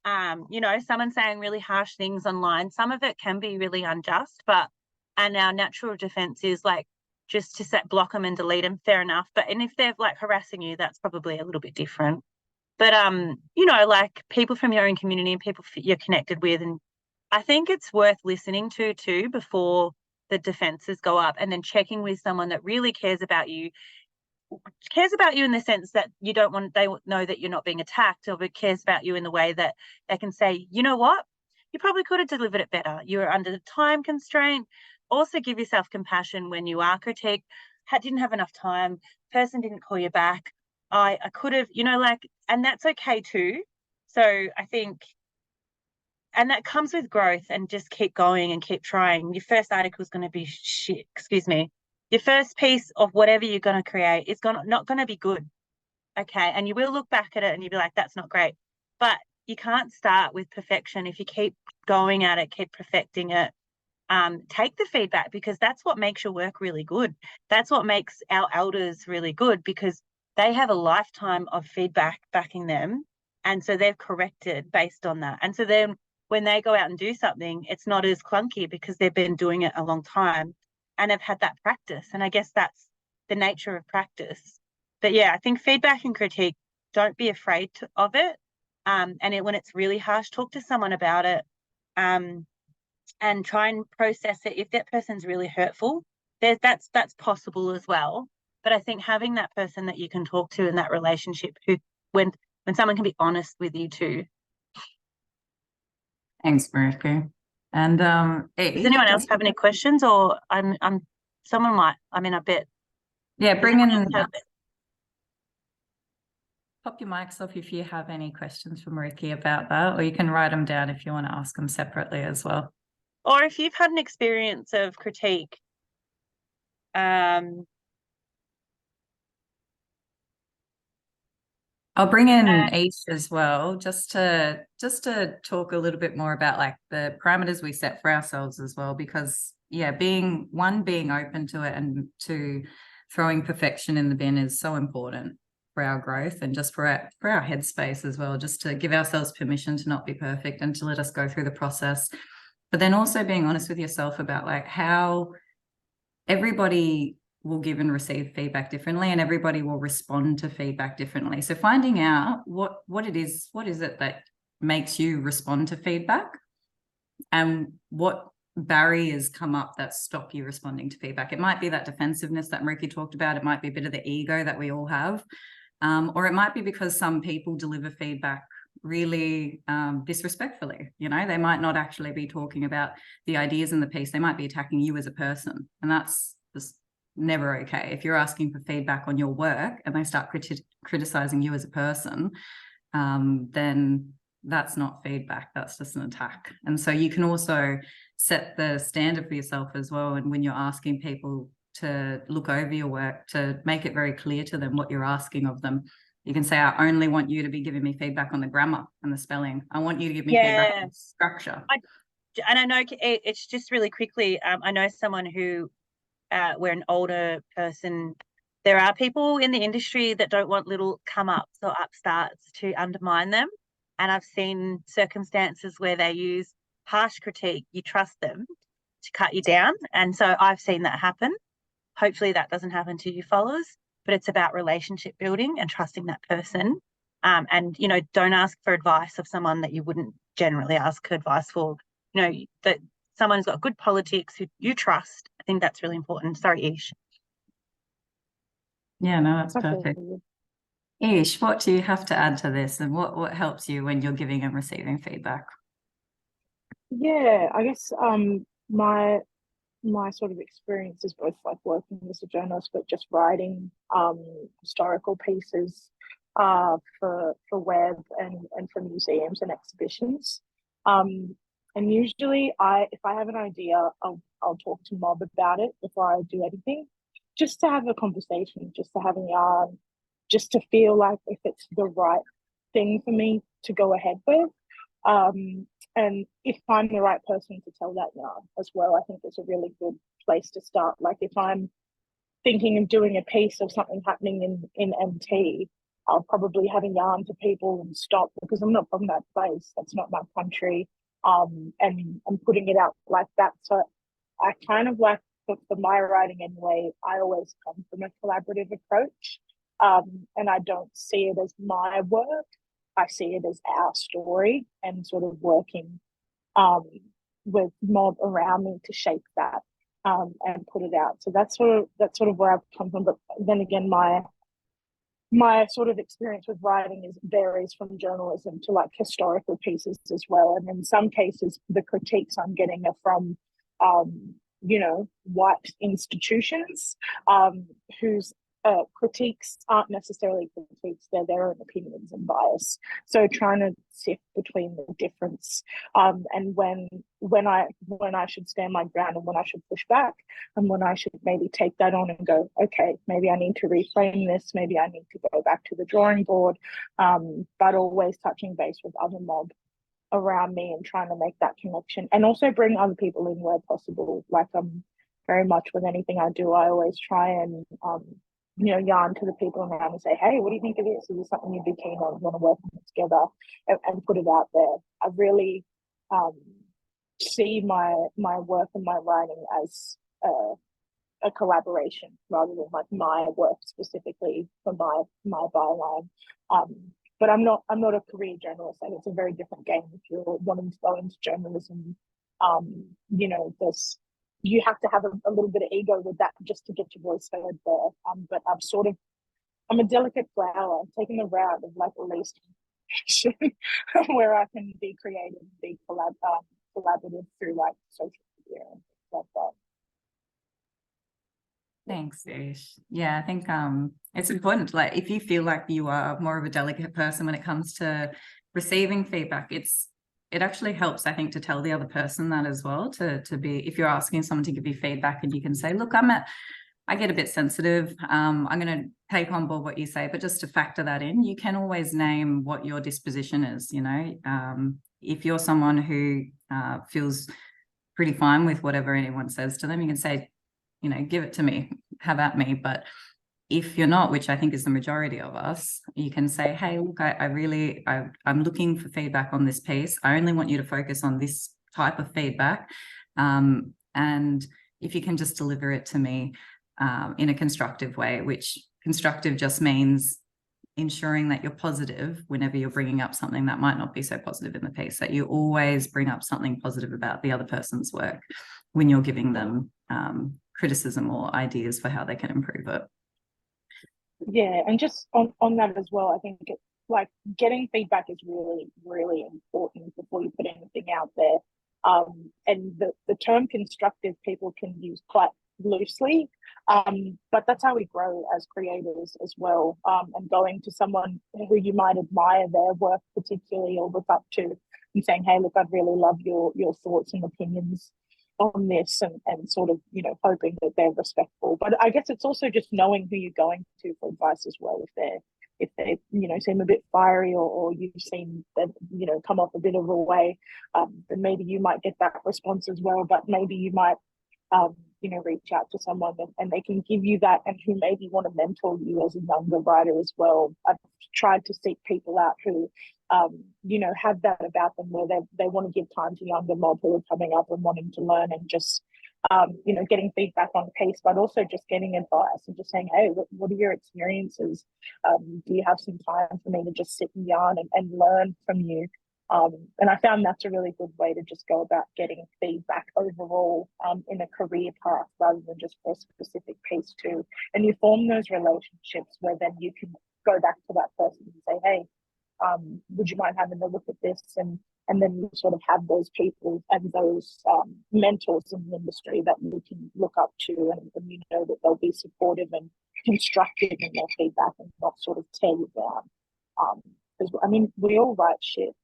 someone saying really harsh things online, some of it can be really unjust, but and our natural defense is like just to block them and delete them, fair enough. And if they're like harassing you, that's probably a little bit different. But you know, like people from your own community and people you're connected with, and I think it's worth listening to too before the defenses go up, and then checking with someone that really cares about you in the sense that you don't want they know that you're not being attacked, or but cares about you in the way that they can say, you know what, you probably could have delivered it better. You were under the time constraint. Also give yourself compassion when you are critiqued. Didn't have enough time. Person didn't call you back. I could have, you know, like, and that's okay too. So I think, and that comes with growth, and just keep going and keep trying. Your first article is going to be shit. Excuse me. Your first piece of whatever you're going to create is not going to be good. Okay. And you will look back at it and you'll be like, that's not great. But you can't start with perfection. If you keep going at it, keep perfecting it, take the feedback, because that's what makes your work really good. That's what makes our elders really good, because they have a lifetime of feedback backing them. And so they've corrected based on that. And so then when they go out and do something, it's not as clunky because they've been doing it a long time and have had that practice. And I guess that's the nature of practice. But yeah, I think feedback and critique, don't be afraid of it. When it's really harsh, talk to someone about it, and try and process it. If that person's really hurtful, that's possible as well. But I think having that person that you can talk to in that relationship, who when someone can be honest with you too. Thanks, Marika. And does anyone else have any questions? Or someone might. I mean, I bet. Yeah, bring in. Pop your mics off if you have any questions for Mariki about that, or you can write them down if you want to ask them separately as well. Or if you've had an experience of critique, I'll bring in Ish as well, just to talk a little bit more about like the parameters we set for ourselves as well, because yeah, being open to it and to throwing perfection in the bin is so important for our growth, and just for our headspace as well, just to give ourselves permission to not be perfect and to let us go through the process. But then also being honest with yourself about like how everybody will give and receive feedback differently, and everybody will respond to feedback differently. So finding out what is it that makes you respond to feedback, and what barriers come up that stop you responding to feedback. It might be that defensiveness that Mariki talked about. It might be a bit of the ego that we all have. Or it might be because some people deliver feedback really disrespectfully. You know, they might not actually be talking about the ideas in the piece. They might be attacking you as a person, and that's just never okay. If you're asking for feedback on your work and they start criticizing you as a person, then that's not feedback. That's just an attack. And so you can also set the standard for yourself as well. And when you're asking people to look over your work, to make it very clear to them what you're asking of them. You can say, I only want you to be giving me feedback on the grammar and the spelling. I want you to give me feedback on the structure. I know it's just really quickly, I know someone who, we're an older person. There are people in the industry that don't want little come-ups or upstarts to undermine them. And I've seen circumstances where they use harsh critique. You trust them to cut you down. And so I've seen that happen. Hopefully that doesn't happen to you followers, but it's about relationship building and trusting that person. And, you know, don't ask for advice of someone that you wouldn't generally ask advice for. You know, that someone who's got good politics who you trust. I think that's really important. Sorry, Ish. Yeah, no, that's perfect. Ish, what do you have to add to this, and what helps you when you're giving and receiving feedback? Yeah, I guess my sort of experience is both like working as a journalist, but just writing historical pieces for web and for museums and exhibitions. And usually if I have an idea, I'll talk to Mob about it before I do anything, just to have a conversation, just to have a yarn, just to feel like if it's the right thing for me to go ahead with. And if I'm the right person to tell that yarn as well, I think it's a really good place to start. Like if I'm thinking of doing a piece of something happening in MT, I'll probably have a yarn to people and stop, because I'm not from that place. That's not my country. And I'm putting it out like that. So I kind of like, for my writing anyway, I always come from a collaborative approach. And I don't see it as my work. I see it as our story and sort of working with mob around me to shape that and put it out. So that's sort of where I've come from. But then again, my sort of experience with writing varies from journalism to like historical pieces as well. And in some cases, the critiques I'm getting are from, white institutions whose critiques aren't necessarily critiques; they're their own opinions and bias. So trying to sift between the difference, and when I should stand my ground and when I should push back, and when I should maybe take that on and go, okay, maybe I need to reframe this, maybe I need to go back to the drawing board, but always touching base with other mob around me and trying to make that connection and also bring other people in where possible. Like very much with anything I do, I always try and yarn to the people around and say, hey, what do you think of this? Is this something you'd be keen on? You want to work on it together and put it out there? I really see my work and my writing as a collaboration rather than like my work specifically for my byline. But I'm not a career journalist. Like it's a very different game if you're wanting to go into journalism. You have to have a little bit of ego with that just to get your voice heard there. But I'm a delicate flower. I'm taking the route of like least where I can be creative and be collaborative through like social media and things like that. Thanks, Ish. Yeah, I think it's important. Like, if you feel like you are more of a delicate person when it comes to receiving feedback, it actually helps, I think, to tell the other person that as well. To be, if you're asking someone to give you feedback, and you can say, "Look, I get a bit sensitive. I'm going to take on board what you say, but just to factor that in, you can always name what your disposition is. If you're someone who feels pretty fine with whatever anyone says to them, you can say, give it to me, have at me. But if you're not, which I think is the majority of us, you can say, hey, look, I'm looking for feedback on this piece. I only want you to focus on this type of feedback. And if you can just deliver it to me in a constructive way, which constructive just means ensuring that you're positive whenever you're bringing up something that might not be so positive in the piece, that you always bring up something positive about the other person's work when you're giving them criticism or ideas for how they can improve it. Yeah, and just on that as well, I think like getting feedback is really, really important before you put anything out there. And the term constructive people can use quite loosely, but that's how we grow as creators as well. And going to someone who you might admire their work particularly or look up to and saying, hey, look, I'd really love your thoughts and opinions on this, and sort of hoping that they're respectful. But I guess it's also just knowing who you're going to for advice as well. If they seem a bit fiery, or you seem that come off a bit of a way, then maybe you might get that response as well. But maybe you might reach out to someone and they can give you that, and who maybe want to mentor you as a younger writer as well. I've tried to seek people out who have that about them, where they want to give time to younger mob who are coming up and wanting to learn, and just getting feedback on the piece, but also just getting advice and just saying, hey, what are your experiences? Do you have some time for me to just sit and yarn and learn from you? And I found that's a really good way to just go about getting feedback overall in a career path, rather than just for a specific piece too. And you form those relationships where then you can go back to that person and say, hey, would you mind having a look at this? And then you sort of have those people and those mentors in the industry that you can look up to, and you know that they'll be supportive and constructive in their feedback and not sort of tear you down. Because we all write shit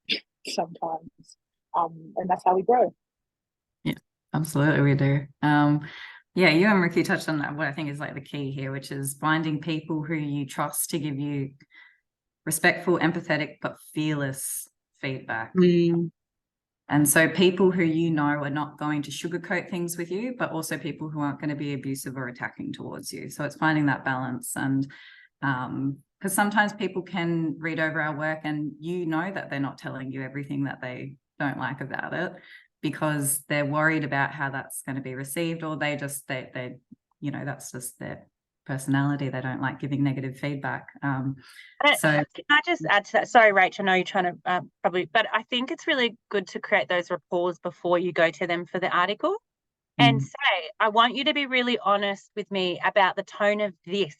sometimes, and that's how we grow. Yeah, absolutely, we do. Yeah, you and Ricky touched on that, what I think is like the key here, which is finding people who you trust to give you respectful, empathetic, but fearless feedback. And so people who are not going to sugarcoat things with you, but also people who aren't going to be abusive or attacking towards you. So it's finding that balance. And because sometimes people can read over our work and that they're not telling you everything that they don't like about it. because they're worried about how that's going to be received, or they you know, that's just their personality. They don't like giving negative feedback. So can I just add to that? Sorry, Rach, I know you're trying to probably, but I think it's really good to create those rapports before you go to them for the article and say, I want you to be really honest with me about the tone of this,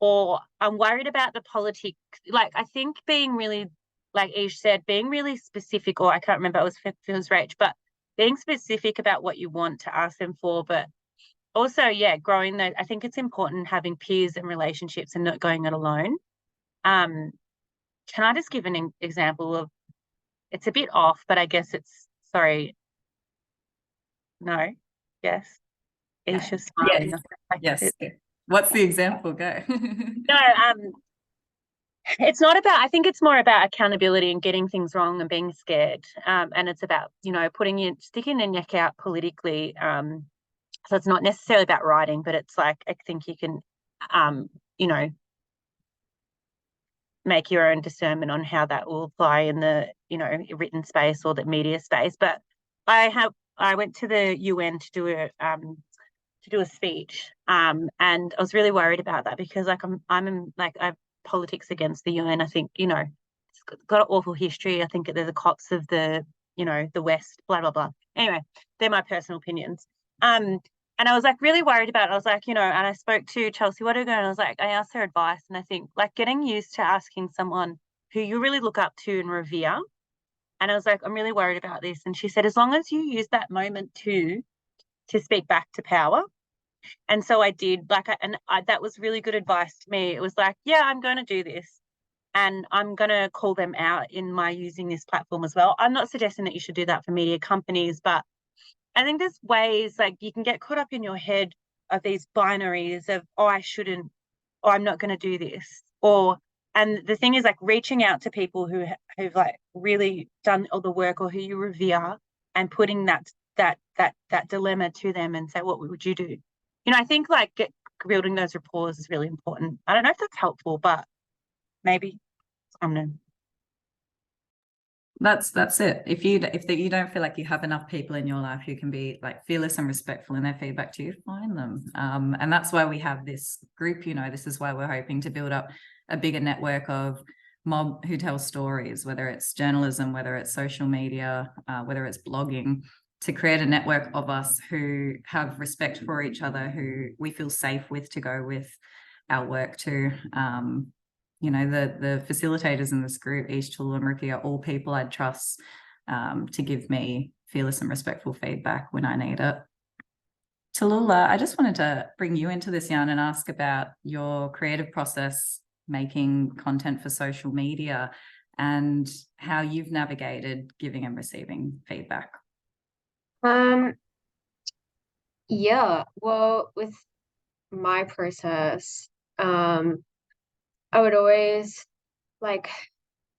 or I'm worried about the politics. Like, I think being really, like Ish said, being really specific, or I can't remember, it was Rach, but being specific about what you want to ask them for, but also, yeah, growing that. I think it's important having peers and relationships and not going it alone. Can I just give an example of, it's a bit off, but I guess it's, sorry, no, yes, Ish is smiling. Yes. What's the example? Go. No, it's not about, I think it's more about accountability and getting things wrong and being scared. And it's about, you know, sticking your neck out politically. So it's not necessarily about writing, but it's like, I think you can, you know, make your own discernment on how that will apply in the, you know, written space or the media space. But I went to the UN to do a speech, and I was really worried about that because like I'm like, I have politics against the UN. I think, you know, it's got an awful history. I think they're the cops of the, you know, the West, blah blah blah. Anyway, they're my personal opinions. And I was like really worried about it. I was like, you know, and I spoke to Chelsea Wattigo and I was like, I asked her advice, and I think like getting used to asking someone who you really look up to and revere. And I was like, I'm really worried about this. And she said, as long as you use that moment to speak back to power. And so I did, like, that was really good advice to me. It was like, yeah, I'm going to do this, and I'm going to call them out in my using this platform as well. I'm not suggesting that you should do that for media companies, but I think there's ways, like, you can get caught up in your head of these binaries of, oh, I shouldn't, or I'm not going to do this, or, and the thing is, like, reaching out to people who've like really done all the work or who you revere, and putting that dilemma to them and say, what would you do? You know, I think like building those rapports is really important. I don't know if that's helpful, but maybe, I don't know. That's it. If you don't feel like you have enough people in your life who can be like fearless and respectful in their feedback to you, find them. And that's why we have this group. You know, this is why we're hoping to build up a bigger network of mob who tell stories, whether it's journalism, whether it's social media, whether it's blogging, to create a network of us who have respect for each other, who we feel safe with to go with our work to. You know, the facilitators in this group, Ish, Tulu and Ricky, are all people I'd trust to give me fearless and respectful feedback when I need it. Tallulah, I just wanted to bring you into this, yarn, and ask about your creative process making content for social media and how you've navigated giving and receiving feedback. Yeah, well, with my process, I would always like,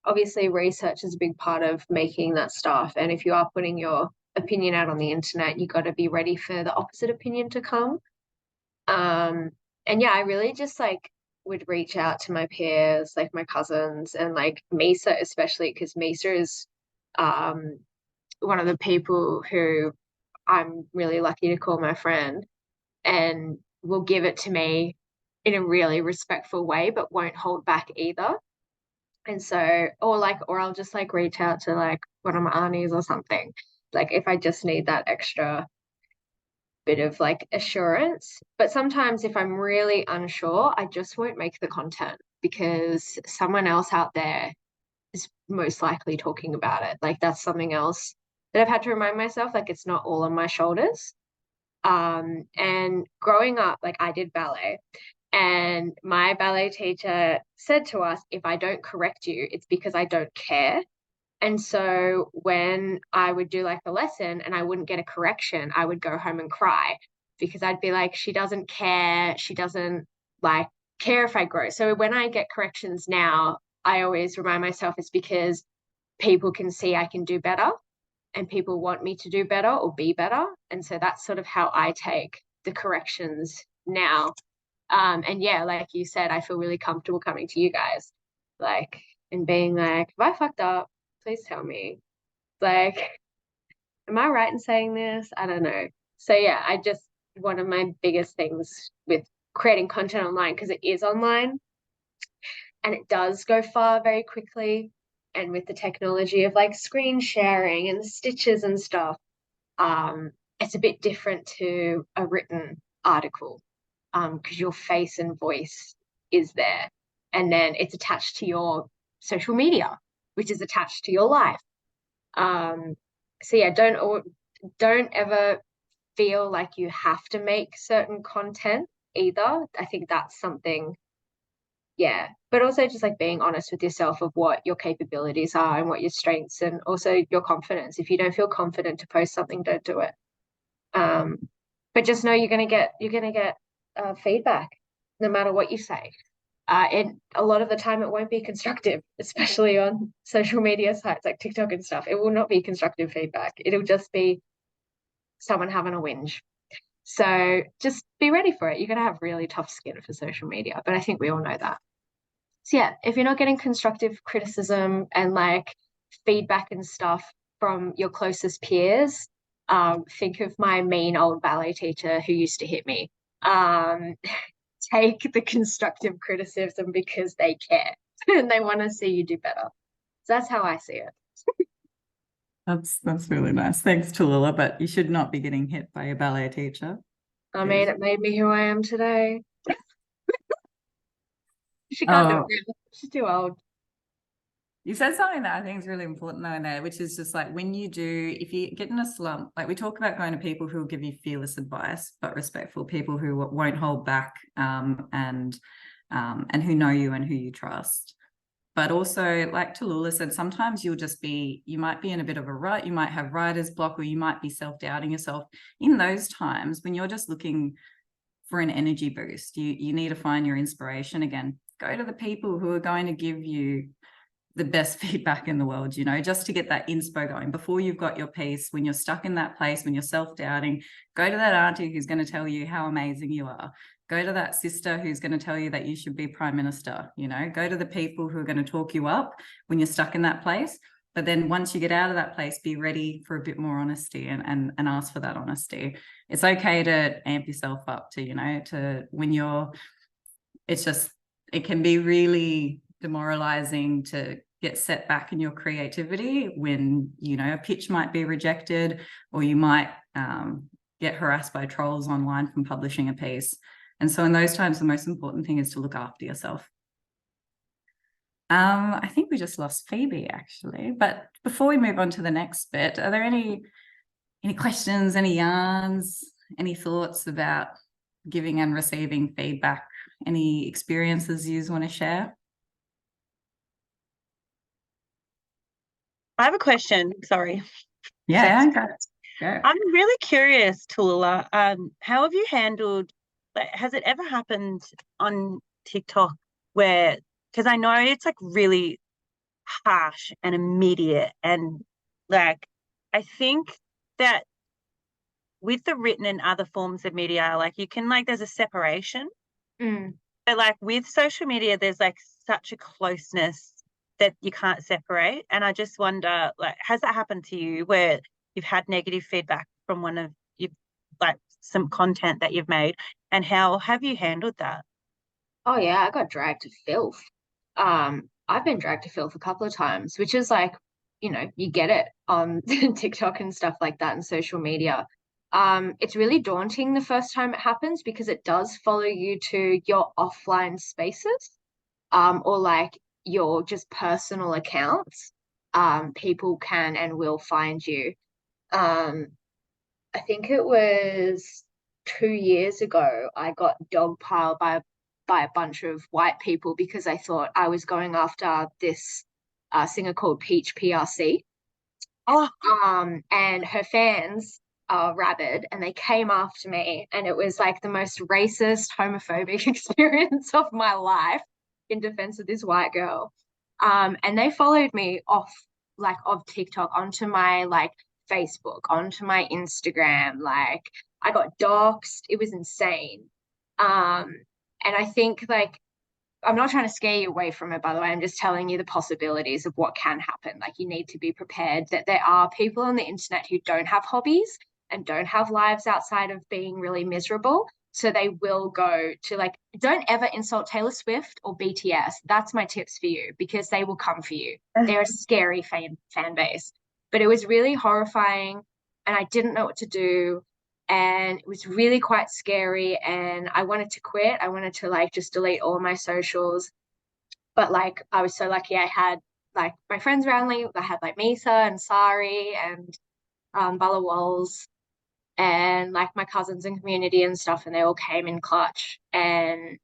obviously research is a big part of making that stuff. And if you are putting your opinion out on the internet, you got to be ready for the opposite opinion to come. And yeah, I really just like would reach out to my peers, like my cousins, and like Misa especially, because Misa is one of the people who I'm really lucky to call my friend, and will give it to me in a really respectful way, but won't hold back either. And so, or I'll just like reach out to like one of my aunties or something, like if I just need that extra bit of like assurance. But sometimes if I'm really unsure, I just won't make the content because someone else out there is most likely talking about it. Like that's something else that I've had to remind myself, like it's not all on my shoulders. And growing up, like I did ballet, and my ballet teacher said to us, if I don't correct you, it's because I don't care. And so when I would do like a lesson and I wouldn't get a correction, I would go home and cry because I'd be like, she doesn't care. She doesn't like care if I grow. So when I get corrections now, I always remind myself it's because people can see I can do better and people want me to do better or be better. And so that's sort of how I take the corrections now. And yeah, like you said, I feel really comfortable coming to you guys, like, and being like, if I fucked up, please tell me. Like, Am I right in saying this? I don't know. So yeah, one of my biggest things with creating content online, because it is online and it does go far very quickly. And with the technology of like screen sharing and the stitches and stuff, it's a bit different to a written article, because your face and voice is there. And then it's attached to your social media, which is attached to your life. So yeah, don't ever feel like you have to make certain content either. I think that's something, yeah. But also just like being honest with yourself of what your capabilities are and what your strengths and also your confidence. If you don't feel confident to post something, don't do it. But just know you're gonna get feedback no matter what you say. And a lot of the time it won't be constructive, especially on social media sites like TikTok and stuff. It will not be constructive feedback. It'll just be someone having a whinge. So just be ready for it. You're going to have really tough skin for social media, but I think we all know that. So yeah, if you're not getting constructive criticism and like feedback and stuff from your closest peers, think of my mean old ballet teacher who used to hit me. Take the constructive criticism because they care and they want to see you do better. So that's how I see it. That's really nice. Thanks, Tallulah, but you should not be getting hit by a ballet teacher. I mean, it made me who I am today. She can't do it now. She's too old. You said something that I think is really important though in there, which is just like if you get in a slump, like we talk about going to people who will give you fearless advice, but respectful, people who won't hold back, and who know you and who you trust. But also, like Tallulah said, sometimes you might be in a bit of a rut, you might have writer's block, or you might be self-doubting yourself. In those times when you're just looking for an energy boost, you need to find your inspiration again. Go to the people who are going to give you the best feedback in the world, just to get that inspo going before you've got your piece. When you're stuck in that place, when you're self-doubting, go to that auntie who's going to tell you how amazing you are. Go to that sister who's going to tell you that you should be prime minister. Go to the people who are going to talk you up when you're stuck in that place. But then once you get out of that place, be ready for a bit more honesty and ask for that honesty. It's okay to amp yourself up it can be really demoralizing to get set back in your creativity when a pitch might be rejected, or you might get harassed by trolls online from publishing a piece. And so in those times, the most important thing is to look after yourself. I think we just lost Phoebe actually, but before we move on to the next bit, are there any questions, any yarns, any thoughts about giving and receiving feedback? Any experiences you want to share? I have a question. Sorry. Yeah, go. I'm really curious, Tallulah. How have you handled? Has it ever happened on TikTok where? Because I know it's like really harsh and immediate, and like I think that with the written and other forms of media, like you can there's a separation. But like with social media, there's like such a closeness that you can't separate. And I just wonder, like, has that happened to you where you've had negative feedback from one of you, like some content that you've made, and how have you handled that? Oh yeah, I got dragged to filth. I've been dragged to filth a couple of times, which is like, you get it on TikTok and stuff like that and social media. It's really daunting the first time it happens because it does follow you to your offline spaces, or like your just personal accounts. People can and will find you. I think it was 2 years ago, I got dogpiled by a bunch of white people because I thought I was going after this singer called Peach PRC. Oh, And her fans are rabid and they came after me, and it was like the most racist, homophobic experience of my life in defense of this white girl. And they followed me off of TikTok onto my Facebook, onto my Instagram. Like I got doxxed. It was insane. And I think I'm not trying to scare you away from it, by the way. I'm just telling you the possibilities of what can happen. Like, you need to be prepared that there are people on the internet who don't have hobbies and don't have lives outside of being really miserable. So they will go to, like, don't ever insult Taylor Swift or BTS. That's my tips for you, because they will come for you. They're a scary fan base. But it was really horrifying, and I didn't know what to do. And it was really quite scary, and I wanted to quit. I wanted to, like, just delete all my socials. But, like, I was so lucky I had, like, my friends around me. I had, like, Misa and Sari and Bala Walls and, like, my cousins and community and stuff, and they all came in clutch and,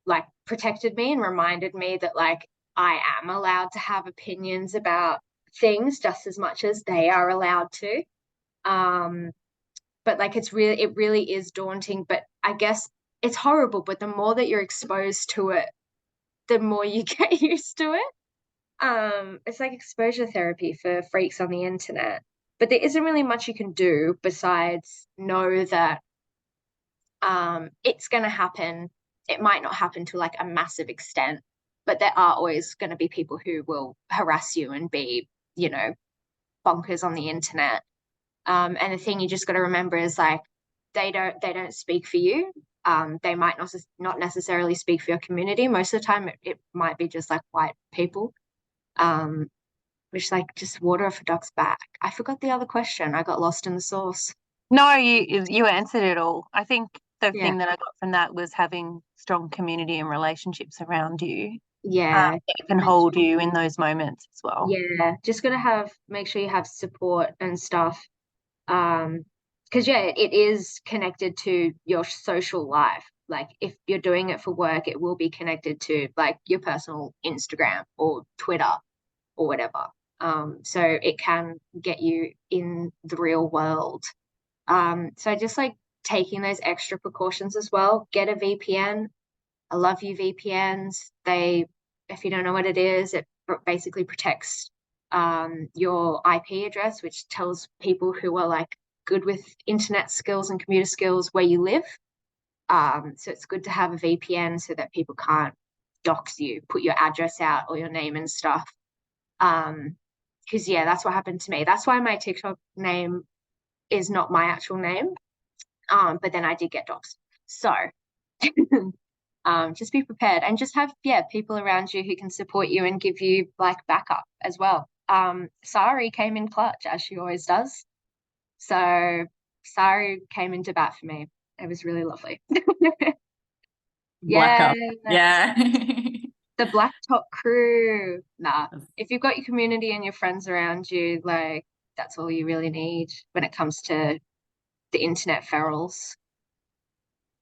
like, protected me and reminded me that, like, I am allowed to have opinions about things just as much as they are allowed to. But, like, it really is daunting. But I guess it's horrible, but the more that you're exposed to it, the more you get used to it. It's like exposure therapy for freaks on the internet. But there isn't really much you can do besides know that it's going to happen. It might not happen to, like, a massive extent, but there are always going to be people who will harass you and be, you know, bonkers on the internet. And the thing you just got to remember is, like, they don't speak for you. They might not necessarily speak for your community. Most of the time it might be just, like, white people, which, like, just water off a duck's back. I forgot the other question. I got lost in the sauce. No, you answered it all. I think the Yeah. thing that I got from that was having strong community and relationships around you Yeah. that can hold you in those moments as well. Yeah, just gotta make sure you have support and stuff. Because it is connected to your social life. Like, if you're doing it for work, it will be connected to, like, your personal Instagram or Twitter or whatever. So it can get you in the real world. So just, like, taking those extra precautions as well. Get a VPN. I love you, VPNs. If you don't know what it is, it basically protects your IP address, which tells people who are, like, good with internet skills and computer skills where you live. So it's good to have a VPN so that people can't dox you, put your address out or your name and stuff. Because that's what happened to me. That's why my TikTok name is not my actual name. But then I did get doxed. So just be prepared, and just have people around you who can support you and give you, like, backup as well. Sari came in clutch, as she always does. So Sari came into bat for me. It was really lovely. Black Yeah. yeah. The Blacktop crew. Nah, if you've got your community and your friends around you, like, that's all you really need when it comes to the internet ferals.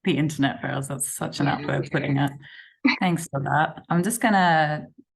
The internet ferals, that's such an apt way of putting it. Thanks for that. I'm just gonna